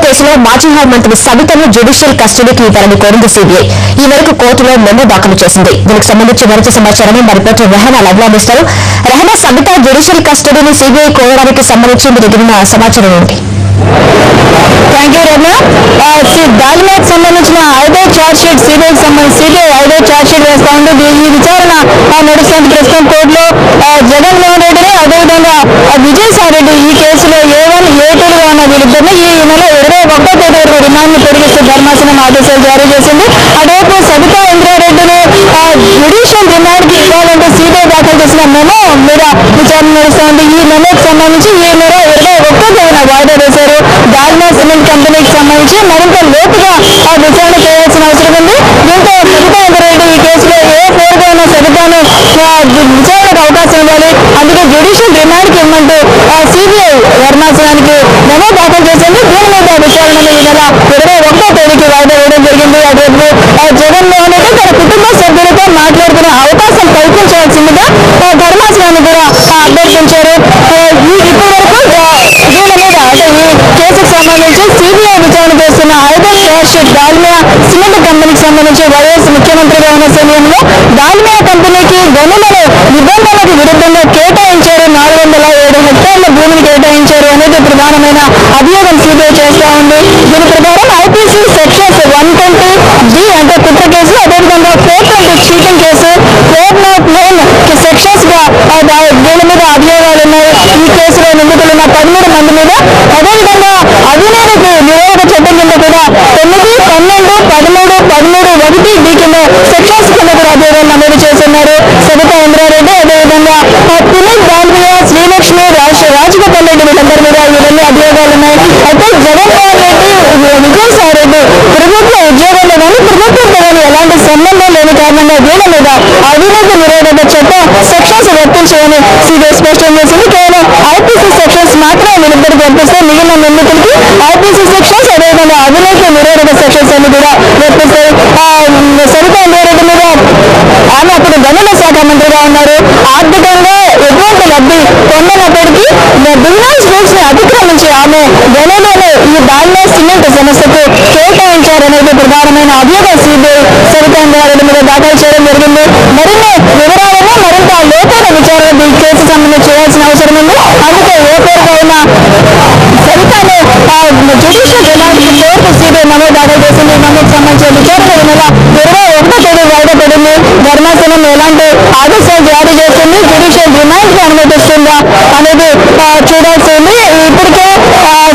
కేసులో మాజీ హోంమంత్రి సబితను జ్యుడిషియల్ కస్టడీకి ఇవ్వాలని కోరింది సిబిఐ. ఈ మేరకు కోర్టులో మెమో దాఖలు చేసింది. దీనికి సంబంధించి మరింత సమాచారాన్ని మా రిపోర్టర్ రెహనా లైవ్ లో అందిస్తారు. రెహనా, సబిత జ్యుడిషియల్ కస్టడీని సిబిఐ కోరడానికి సంబంధించి మీరు తగిన సమాచారం ఏంటి? Thank you Ramya. దాల్మియాకు సంబంధించిన 5వ ఛార్జ్ షీట్ సిబిఐ 5వ ఛార్జ్ షీట్ వేస్తా ఉంది. ఈ విచారణ నడుస్తుంది ప్రస్తుతం కోర్టులో. జగన్మోహన్ రెడ్డిని అదేవిధంగా విజయసాయి రెడ్డి ఈ కేసులో A1, A2లుగా ఉన్న వీరిద్దరిని ఈ నెల 21వ తేదీ వరకు రిమాండ్ పెరిగిస్తూ ధర్మాసనం ఆదేశాలు జారీ చేసింది. అటువైపు సబితా ఇంద్రారెడ్డిని జ్యుడిషియల్ రిమాండ్కి ఇవ్వాలంటే సిబిఐ దాఖలు చేసిన మెమో మీద విచారణ నడుస్తోంది. ఈ మెమోకి సంబంధించి ఈ నెల 21వ తేదీన వాయిదా వేశారు. దాల్మియా సిమెంట్ కంపెనీకి సంబంధించి మరింత లోతుగా విచారణ చేయాల్సిన అవసరం ఉంది. దీంతో సబితా ఇంద్రారెడ్డి ఈ కేసులో A4గా ఉన్న సబితాను విచారణకు అవకాశం ఇవ్వాలి, అందుకే జ్యుడిషియల్ రిమాండ్కి ఇవ్వమంటూ సిబిఐ ధర్మాసనానికి మెమో దాఖలు చేసింది. దీని మీద విచారణను ఈ నెల 21వ తేదీకి వాయిదా వేయడం జరిగింది. అటువైపు జగన్మోహన్ రెడ్డి తన కుటుంబ సభ్యులతో మాట్లాడుకునే అవకాశం కల్పించాల్సిందిగా ధర్మాసనాన్ని కూడా అభ్యర్థించారు. ఇప్పటి వరకు దీని మీద అంటే ఈ కేసుకు సంబంధించి సిబిఐ విచారణ చేస్తున్న 5వ ఛార్జ్ షీట్ దాల్మియా సిమెంట్ కంపెనీకి సంబంధించి వైఎస్ ముఖ్యమంత్రిగా ఉన్న సమయంలో దాల్మియా కంపెనీకి గనులను నిబంధనలకు విరుద్ధంగా కేటాయించారు. 407 హెక్టార్ల భూమిని కేటాయించారు అనేది ప్రధానమైన అభియోగం సిబిఐ చేస్తా ఉంది. దీని ప్రకారం ఐపీసీ సెక్షన్స్ 120D అంటే కుట్ర కేసు, అదేవిధంగా 420 చీటింగ్ కేసు, 409 సెక్షన్స్ గా దీని మీద అభియోగాలు ఉన్నాయి. ఈ కేసులో నిందితులున్న 13 మంది మీద, అదేవిధంగా అవినీతికి నిరోధక చట్టం కింద కూడా 9, 12, 13, 1D కింద సెక్షన్స్ కింద కూడా అభియోగాలు నమోదు చేస్తున్నారు. సబితా ఇంద్రారెడ్డి, అదేవిధంగా పునీత్ దాల్మియా, శ్రీలక్ష్మి, రాజగోపాల్ రెడ్డి వీళ్ళందరి మీద ఇవన్నీ అభియోగాలు ఉన్నాయి. అయితే జగన్మోహన్ రెడ్డి, విజయసాయి రెడ్డి ప్రభుత్వ ఉద్యోగంలో కానీ ప్రభుత్వంతో కానీ ఎలాంటి సంబంధం లేని కారణంగా వీళ్ళ మీద అవినీతి నిరోధక చట్టం సెక్షన్స్ వర్తించాలని సిబిఐ స్పష్టం చేసింది. కేవలం ఐపీసీ సెక్షన్స్ మాత్రమే వీళ్ళిద్దరికి వర్తిస్తే మిగిలిన నిందితులకి ఐపీసీ సెక్షన్స్ అదేవిధంగా అవినీతి నిరోధక సెక్షన్స్ అన్ని కూడా వర్తిస్తాయి. సబితా ఇంద్రారెడ్డి మీద ఆమె అప్పుడు గనుల శాఖ మంత్రిగా ఉన్నారు. ఆర్థికంగా ఎటువంటి లబ్ధి పొందనప్పటికీ బిజినెస్ రూల్స్ ని అతిక్రమించి ఆమె గనులను ఈ దాల్మియా సిమెంట్ సంస్థకు కేటాయించారనేది ప్రధానమైన అభియోగం సిబిఐ సబితా ఇంద్రారెడ్డి మీద దాఖలు చేయడం జరిగింది. మరిన్ని వివరాలను మరింత లోతైన విచారణ ఈ కేసు సంబంధించి చేయాల్సిన అవసరం ఉంది. అందుకే A4గా ఉన్న సబితాను జ్యుడిషియల్ రిమాండ్కి కోర్టు సిబిఐ మెమో దాఖలు చేసింది. మెమోకి సంబంధించిన విచారణ ఈ నెల 21వ తేదీ వాయిదా పడింది. ధర్మాసనం ఎలాంటి ఆదేశాలు జారీ చేస్తుంది, జ్యుడిషియల్ రిమాండ్ కి అనుమతిస్తుందా అనేది చూడాల్సి ఉంది. ఇప్పటికే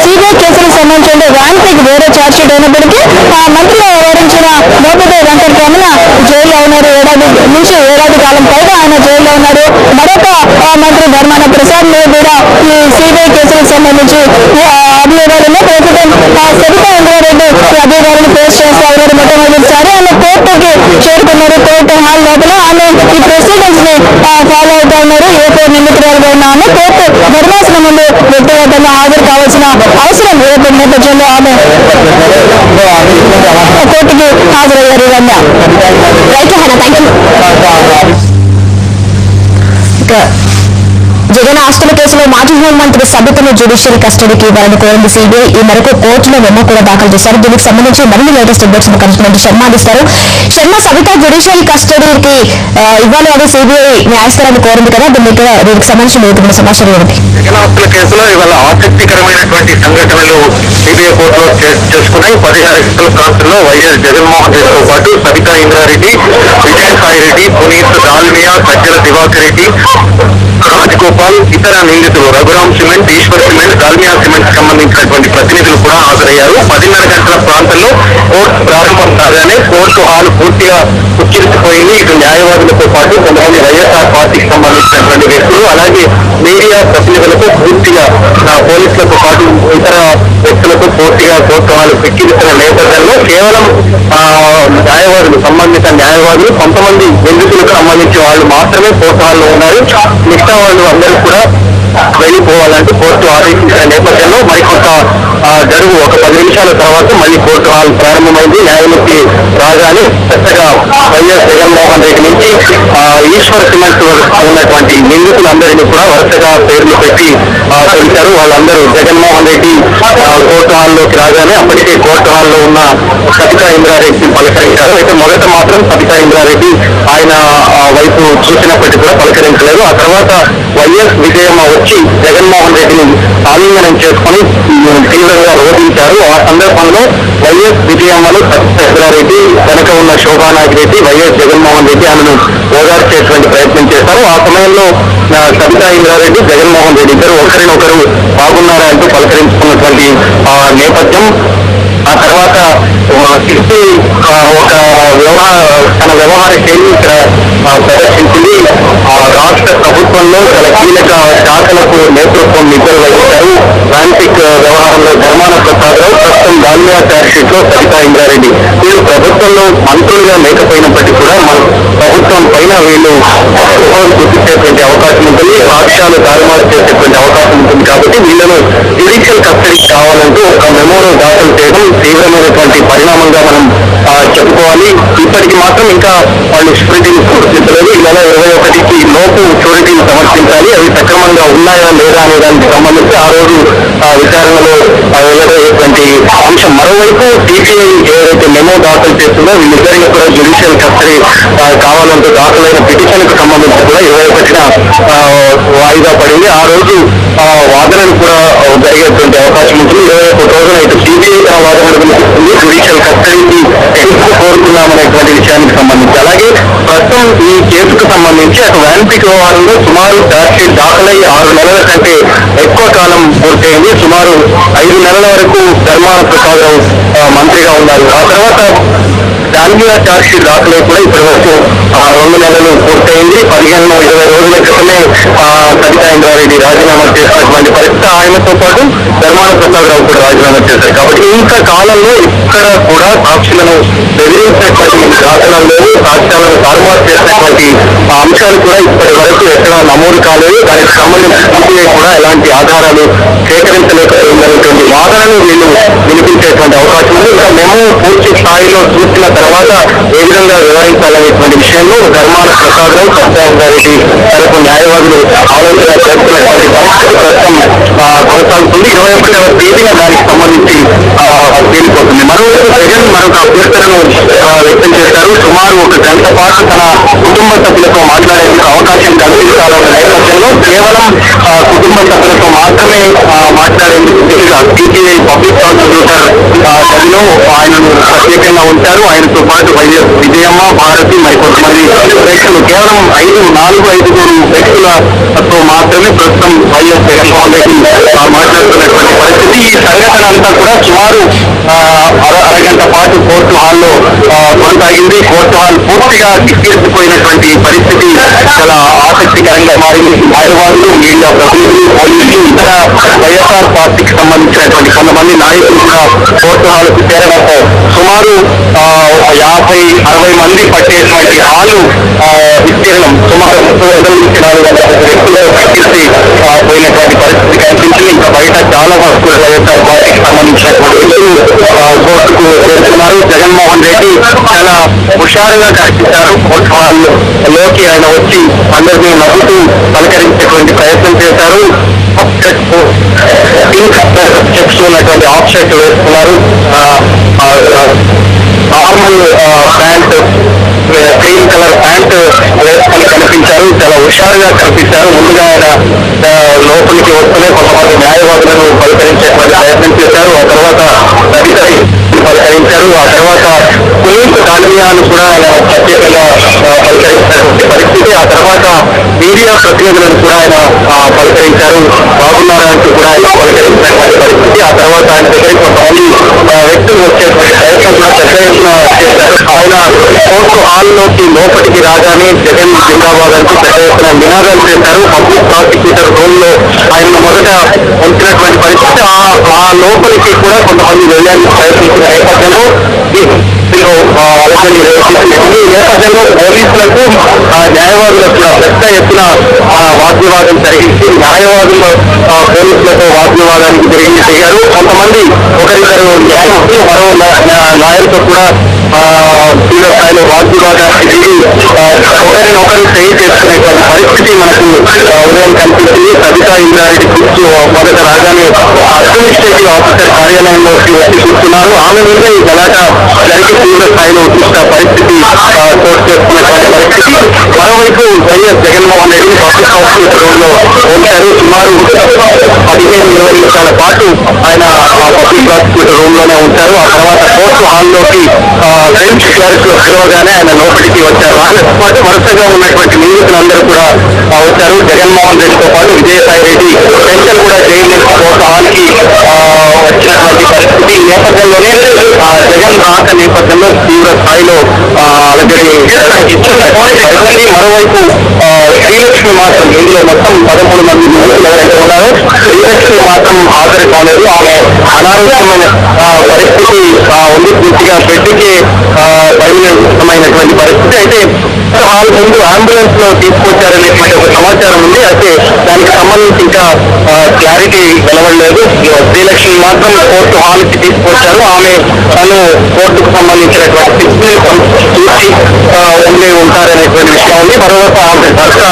సిబిఐ కేసులకు సంబంధించిన ర్యాంకింగ్ వేరే ఛార్జ్ షీట్ అయినప్పటికీ మంత్రిగా వ్యవహరించిన మోపిదేవి వెంకటరమణ జైల్లో ఉన్నారు. ఏడాది కాలం పైగా ఆయన జైల్లో ఉన్నారు. మరొక మంత్రి ధర్మాన ప్రసాద్ మీద కూడా ఈ సిబిఐ కేసులకు సంబంధించి అభియోగాలు ఉన్నాయి. ప్రస్తుతం సబితా ఇంద్రారెడ్డి ఈ అభియోగాలను ఫేస్ చేస్తా ఉన్నారు. మొట్టమొదటిసారి ఆమె కోర్టుకి చేరుకున్నారు. కోర్టు హాల్ లోపల ఆమె ఈ ప్రొసీడింగ్స్ ని ఫాలో అవుతా ఉన్నారు. A4 నిందితురాలుగా ఉన్న ఆమె కోర్టు ధర్మాసనం ముందు వ్యక్తిగతంగా హాజరు కావాల్సిన అవసరం ఏర్పడిన నేపథ్యంలో ఆమె కోర్టుకి హాజరయ్యారు. రమ్య, జగన్ ఆస్తుల కేసులో మాజీ హోంమంత్రి సబితను జ్యుడిషియల్ కస్టడీకి ఇవ్వాలని కోరింది సిబిఐ. ఈ మేరకు కోర్టులో మెమో కూడా దాఖలు చేశారు. దీనికి సంబంధించి మరిన్ని లేటెస్ట్ అప్డేట్స్ కరెస్పాండెంట్ శర్మ అందిస్తారు. శర్మ, సబిత జ్యుడిషియల్ కస్టడీకి ఇవ్వాలి అని సిబిఐ న్యాయస్థానాన్ని కోరింది కదా, దీనికి సంబంధించి లేకుండా సమాచారం ఏంటి? జగన్ ఆస్తుల కేసులో ఇవాళ ఆసక్తికరమైనటువంటి సంఘటనలు సిబిఐ కోర్టులో చేసుకున్నాయి. 16 ఎన్నికల ప్రాంతంలో వైఎస్ జగన్మోహన్ రెడ్డితో పాటు సబితా ఇంద్రారెడ్డి, విజయసాయి రెడ్డి, పునీత్ దాల్మియా, సజ్జల దివాకర్ రెడ్డి, రాజగోపాల్, ఇతర నిందితులు Raghuram cement, Eshwar cement, Dalmia cement సంబంధించినటువంటి ప్రతినిధులు కూడా హాజరయ్యారు. 10:30 గంటల ప్రాంతంలో కోర్టు ప్రారంభం కాగానే కోర్టు హాల్ పూర్తిగా ఉక్కిరిసిపోయింది. ఇటు న్యాయవాదులతో పాటు కొంతమంది వైఎస్ఆర్ పార్టీకి సంబంధించినటువంటి వ్యక్తులు, అలాగే మీడియా ప్రతినిధులకు పూర్తిగా పోలీసులతో పాటు ఇతర వ్యక్తులకు పూర్తిగా కోర్టు హాల్ ఎక్కిరిస్తున్న నేపథ్యంలో కేవలం న్యాయవాదులు, సంబంధిత న్యాయవాదులు, కొంతమంది నిందితులకు సంబంధించి వాళ్ళు మాత్రమే కోర్టు హాల్లో ఉన్నారు. మిగతా వాళ్ళు అందరూ కూడా వెళ్ళిపోవాలంటూ కోర్టు ఆదేశించిన నేపథ్యంలో మరికొంత గడువు ఒక 10 నిమిషాల తర్వాత మళ్ళీ కోర్టు హాల్ ప్రారంభమైంది. న్యాయమూర్తి రాగానే చక్కగా వైఎస్ జగన్మోహన్ రెడ్డి నుంచి ఈశ్వర్ సిమెంట్ ఉన్నటువంటి నిందితులందరినీ కూడా వరుసగా పేర్లు పెట్టి పిలిచారు. వాళ్ళందరూ జగన్మోహన్ రెడ్డి కోర్టు హాల్లోకి రాగానే రాగానే అప్పటికే కోర్టు హాల్లో ఉన్న సబితా ఇంద్రారెడ్డి పలకరించారు. అయితే మొదట మాత్రం సబితా ఇంద్రారెడ్డి ఆయన వైపు చూసినప్పటికీ కూడా పలకరించలేదు. ఆ తర్వాత వైఎస్ విజయమ్మ వచ్చి జగన్మోహన్ రెడ్డిని ఆలింగనం చేసుకుని తీవ్రంగా రోధించారు. ఆ సందర్భంలో వైఎస్ విజయమ్మను సబితా ఇంద్రారెడ్డి వెనక ఉన్న శోభానాగిరెడ్డి వైఎస్ జగన్మోహన్ రెడ్డి ఆమెను ఓదార్చేటువంటి ప్రయత్నం చేశారు. ఆ సమయంలో సబితా ఇంద్రారెడ్డి జగన్మోహన్ రెడ్డి ఇద్దరు ఒకరినొకరు బాగున్నారా అంటూ పలకరించుకున్నటువంటి నేపథ్యం. ఆ తర్వాత కీర్తి ఒక తన వ్యవహార శైలి ఇక్కడ ప్రదర్శించింది. రాష్ట్ర ప్రభుత్వంలో చాలా కీలక శాఖలకు నేతృత్వం ఇద్దరు వహించారు. ట్రాన్సిక్ వ్యవహారంలో ధర్మాన ప్రసాదరావు, ప్రస్తుతం దాల్మియా ఛార్జ్షీట్ లో సబితా ఇంద్రారెడ్డి. వీళ్ళు ప్రభుత్వంలో మంత్రులుగా లేకపోయినప్పటికీ కూడా మన ప్రభుత్వం పైన వీళ్ళు చూపించేటువంటి అవకాశం ఉంటుంది, సాక్ష్యాలు తారుమారు చేసేటువంటి అవకాశం ఉంటుంది. కాబట్టి వీళ్ళను జ్యుడిషియల్ కస్టడీ కావాలంటూ ఒక మెమోను దాఖలు చేయడం తీవ్రమైనటువంటి పరిణామంగా మనం చెప్పుకోవాలి. ఇప్పటికి మాత్రం ఇంకా వాళ్ళు షూరిటీని సమర్పించలేదు. ఈ నెల 21కి లోపు షూరిటీని సమర్పించాలి. అవి సక్రమంగా ఉన్నాయా లేదా అనే దానికి సంబంధించి ఆ రోజు విచారణలో వెల్లడయ్యేటువంటి అంశం. మరోవైపు సిబిఐ ఏదైతే మెమో దాఖలు చేస్తుందో వీళ్ళిద్దరిని కూడా జ్యుడిషియల్ కస్టడీ కావాలంటూ దాఖలైన పిటిషన్ కు సంబంధించి కూడా 21న వాయిదా పడింది. ఆ రోజు వాదనలు కూడా జరిగేటువంటి అవకాశం ఉంటుంది. 21 రోజున ఇటు సిబిఐ వాదనలు వినిపిస్తుంది, జ్యుడిషియల్ కస్టడీకి ఎందుకు కోరుతున్నామనేటువంటి విషయానికి సంబంధించి. అలాగే ప్రస్తుతం ఈ కేసుకు సంబంధించి అటు వ్యాన్పిక్ వ్యవహారంలో సుమారు ఛార్జ్షీట్ దాఖలై 6 నెలల కంటే ఎక్కువ కాలం పూర్తయింది. సుమారు 5 నెలల వరకు ధర్మాన ప్రసాదరావు మంత్రిగా ఉన్నారు. ఆ తర్వాత దాల్మియా ఛార్జ్షీట్ దాఖలై కూడా ఇప్పటి వరకు 2 నెలలు పూర్తయింది. 15-20 రోజుల క్రితమే సబితా ఇంద్రారెడ్డి రాజీనామా చేసినటువంటి పరిస్థితి. ఆయనతో పాటు ధర్మాన ప్రసాదరావు కూడా రాజీనామా చేశారు. కాబట్టి ఇంత కాలంలో ఇక్కడ కూడా సాక్షులను బెదిరించినటువంటి దాఖలాలు లేవు, సాక్ష్యాలను తారుమారు చేసినటువంటి అంశాలు కూడా ఇప్పటి వరకు ఎక్కడ నమోదు కాలేదు. దానికి సంబంధించి సిబిఐ కూడా ఎలాంటి ఆధారాలు సేకరించలేకపోయిందనేటువంటి వాదనను వీళ్ళు వినిపించేటువంటి అవకాశం ఉంది. ఇంకా మేము పూర్తి స్థాయిలో చూసిన తర్వాత ఏ విధంగా వివరించాలనేటువంటి విషయంలో ధర్మాన ప్రసాదరావు, సబితా ఇంద్రారెడ్డి తరపు న్యాయవాదులు ఆలోచన చేస్తున్నటువంటి పరిస్థితి ప్రస్తుతం కొనసాగుతుంది. 21వ తేదీన దానికి సంబంధించి తేలిపోతుంది. మరోవైపు జగన్ మరొక అభ్యర్థనను వ్యక్తం చేశారు. సుమారు 1 గంట పాటు తన కుటుంబ సభ్యులతో మాట్లాడేందుకు అవకాశం కల్పించాలన్న నేపథ్యంలో కేవలం కుటుంబ సభ్యులతో మాత్రమే మాట్లాడేందుకు సిబిఐ పబ్లిక్ ప్రాసిక్యూటర్ గదిలో ఆయనను ప్రత్యేకంగా ఉంచారు. ఆయనతో పాటు వైఎస్ విజయమ్మ, భారతి, మరి కొంతమంది వ్యక్తులు, కేవలం 4-5 వ్యక్తులతో మాత్రమే ప్రస్తుతం వైఎస్ జగన్మోహన్ రెడ్డి మాట్లాడుతున్నటువంటి పరిస్థితి. ఈ సంఘటన అంతా కూడా సుమారు అరగంట పాటు కోర్టు హాల్లో కొనసాగింది. కోర్టు హాల్ పూర్తిగా కిక్కిరిసిపోయినటువంటి పరిస్థితి చాలా ఆసక్తికరంగా మారింది. న్యాయవాదులు, మీడియా ప్రతినిధులు, పోలీసులు, ఇతర వైఎస్ఆర్ పార్టీకి సంబంధించినటువంటి కొంతమంది నాయకులు కూడా కోర్టు హాల్కు చేరడంతో సుమారు 50-60 మంది పట్టేటువంటి హాలు విస్తీర్ణం సుమారు 30,000-400 వ్యక్తులు కట్టించి పోయినటువంటి పరిస్థితి కనిపించింది. ఇంకా బయట చాలా వరకు వైఎస్ఆర్ పార్టీకి సంబంధించినటువంటి వ్యక్తులు కోర్టుకు చేరుతున్నారు. జగన్మోహన్ రెడ్డి చాలా హుషారుగా కనిపించారు. కోర్టు హాల్లోకి ఆయన వచ్చి అందరినీ నవ్వుతూ పలకరించేటువంటి ప్రయత్నం చేశారు. చెక్స్ ఉన్నటువంటి ఆఫ్ షర్ట్ వేసుకున్నారు. Normal pant, cream colour pant వేసుకొని కనిపించారు. చాలా హుషారుగా కనిపించారు. ముందుగా ఆయన లోపలికి వస్తూనే కొంతమంది న్యాయవాదులను పలకరించేటువంటి ప్రయత్నం చేశారు. ఆ తర్వాత రవితరి పలకరించారు. ఆ తర్వాత పునీత్ దాల్మియాను కూడా ఆయన ప్రత్యేకంగా పలకరించినటువంటి పరిస్థితి. ఆ తర్వాత మీడియా ప్రతినిధులను కూడా ఆయన పలకరించారు. బాగున్నారా అంటూ కూడా ఆయన పలకరించినటువంటి పరిస్థితి. ఆ తర్వాత ఆయన దగ్గరికి కొంతమంది వ్యక్తులు వచ్చేటువంటి ప్రయత్నం కూడా పెద్ద ఎత్తున చేశారు. ఆయన కోర్టు హాల్లోకి లోపలికి రాగానే జగన్ జిందాబాద్ అంటూ పెద్ద ఎత్తున నినాదాలు చేశారు. పబ్లిక్ ప్రాసిక్యూటర్ రోల్లో ఆయన మొదట ఉంచినటువంటి పరిస్థితి. ఆ లోపలికి కూడా కొంతమంది వెళ్ళడానికి ప్రయత్నించిన నేపథ్యంలో ఈ నేపథ్యంలో పోలీసులకు న్యాయవాదులకు పెద్ద ఎత్తున వాగ్వివాదం జరిగింది. న్యాయవాదులు పోలీసులతో వాగ్వివాదానికి దిగారు. కొంతమంది ఒకరిద్దరు న్యాయమూర్తులు మరో లాయర్తో కూడా తీవ్ర స్థాయిలో వాగ్వివాదానికి దిగి ఒకరినొకరు చేయి చేసుకునేటువంటి పరిస్థితి మనకు ఉదయం కనిపించింది. సబితా ఇంద్రారెడ్డి కూర్చో మొదట రాగానే అడ్మినిస్ట్రేటివ్ ఆఫీసర్ కార్యాలయంలోకి వచ్చి కూర్చున్నారు. ఆమె మీద ఈ గలాట జరిగి తీవ్ర స్థాయిలో ఉత్కృష్ట పరిస్థితి చోటు చేసుకున్నటువంటి పరిస్థితి. మరోవైపు వైఎస్ జగన్మోహన్ రెడ్డిని పబ్లిక్ ప్రాసిక్యూటర్ రూమ్ లో ఉంచారు. సుమారు 15-20 నిమిషాల పాటు ఆయన పబ్లిక్ ప్రాసిక్యూటర్ రూమ్ లోనే ఉంచారు. ఆ తర్వాత కోర్టు హాల్లోకి బెంచ్ క్లర్క్ పిలవగానే ఆయన లోపలికి వచ్చారు. ఆయనతో పాటు వరుసగా ఉన్నటువంటి నిందితులందరూ కూడా వచ్చారు. జగన్మోహన్ రెడ్డితో పాటు విజయసాయి రెడ్డి పెన్షన్ కూడా జైలు కోర్టు హాల్ కి వచ్చినటువంటి పరిస్థితి. ఈ నేపథ్యంలోనే జగన్ రాక నేపథ్యంలో తీవ్ర స్థాయిలో అలజడి ఇచ్చినటువంటి పరిస్థితి. మరోవైపు శ్రీలక్ష్మి మాత్రం ఇందులో మొత్తం 13 మంది నిందితులు ఎవరైతే ఉన్నారో శ్రీలక్ష్మి మాత్రం హాజరు కాలేదు. ఆమె అనారోగ్యమైన పరిస్థితి ఉంది. పూర్తిగా బెడ్కి పరిమితమైనటువంటి పరిస్థితి. అయితే హాల్ ముందు అంబులెన్స్ లో తీసుకొచ్చారనేటువంటి ఒక సమాచారం ఉంది. అయితే దానికి సంబంధించి ఇంకా క్లారిటీ వెలవడలేదు. శ్రీలక్ష్మి మాత్రం కోర్టు హాల్ కి తీసుకొచ్చారు. ఆమె తను కోర్టుకు సంబంధించినటువంటి చూసి ఉండి ఉంటారనేటువంటి విషయం ఉంది. మరోవైపు ఆమె భర్త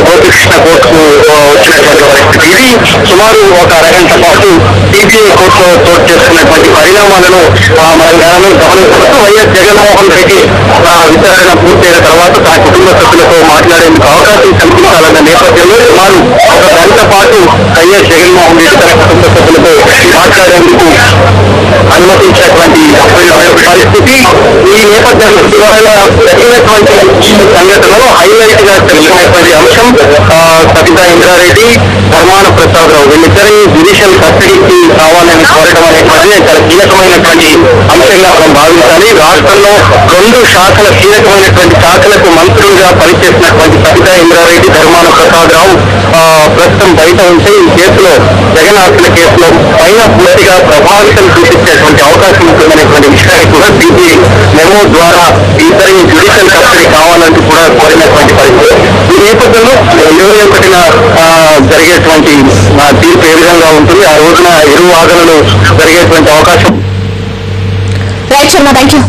గోపికృష్ణ కోర్టుకు వచ్చినటువంటి పరిస్థితి. ఇది సుమారు ఒక అరగంట పాటు సిబిఐ కోర్టులో చోటు చేసుకున్నటువంటి పరిణామాలను మనం గమనించవచ్చు. వైఎస్ జగన్మోహన్ రెడ్డి విచారణ పూర్తయిన తర్వాత తన కుటుంబ సభ్యులతో మాట్లాడేందుకు అవకాశం కల్పించాలన్న నేపథ్యంలో సుమారు ఒక గంట పాటు వైఎస్ జగన్మోహన్ రెడ్డి తన కుటుంబ సభ్యులతో మాట్లాడేందుకు అనుమతించినటువంటి పరిస్థితి. ఈ నేపథ్యంలో ఇవాళ జరిగినటువంటి సంఘటనలో హైలైట్ గా తెలిసినటువంటి అంశం సబితా ఇంద్రారెడ్డి, ధర్మాన ప్రసాదరావు వీళ్ళిద్దరిని జ్యుడిషియల్ కస్టడీకి కావాలని కోరడం అనేటువంటిది చాలా కీలకమైనటువంటి అంశంగా మనం భావించాలి. రాష్ట్రంలో 2 శాఖల కీలకమైనటువంటి శాఖలకు మంత్రులుగా పనిచేసినటువంటి సబితా ఇంద్రారెడ్డి, ధర్మాన ప్రసాదరావు ప్రస్తుతం బయట ఉంటే ఈ కేసులో జగన్ ఆస్తుల కేసులో పైన పూర్తిగా ప్రభావితం చూపించేటువంటి అవకాశం ఉంటుందనేటువంటి విషయాన్ని కూడా సిబిఐ మెమో ద్వారా ఇద్దరిని జ్యుడిషియల్ కస్టడీ కావాలంటూ కూడా కోరినటువంటి పరిస్థితి. ఈ నేపథ్యంలో 21న జరిగేటువంటి తీర్పు ఏ విధంగా ఉంటుంది, ఆ రోజున ఇరు వాదనలు జరిగేటువంటి అవకాశం. Right Sharma, thank you.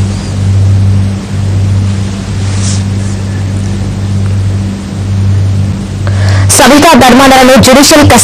Sabitha ధర్మాలను జ్యుడిషియల్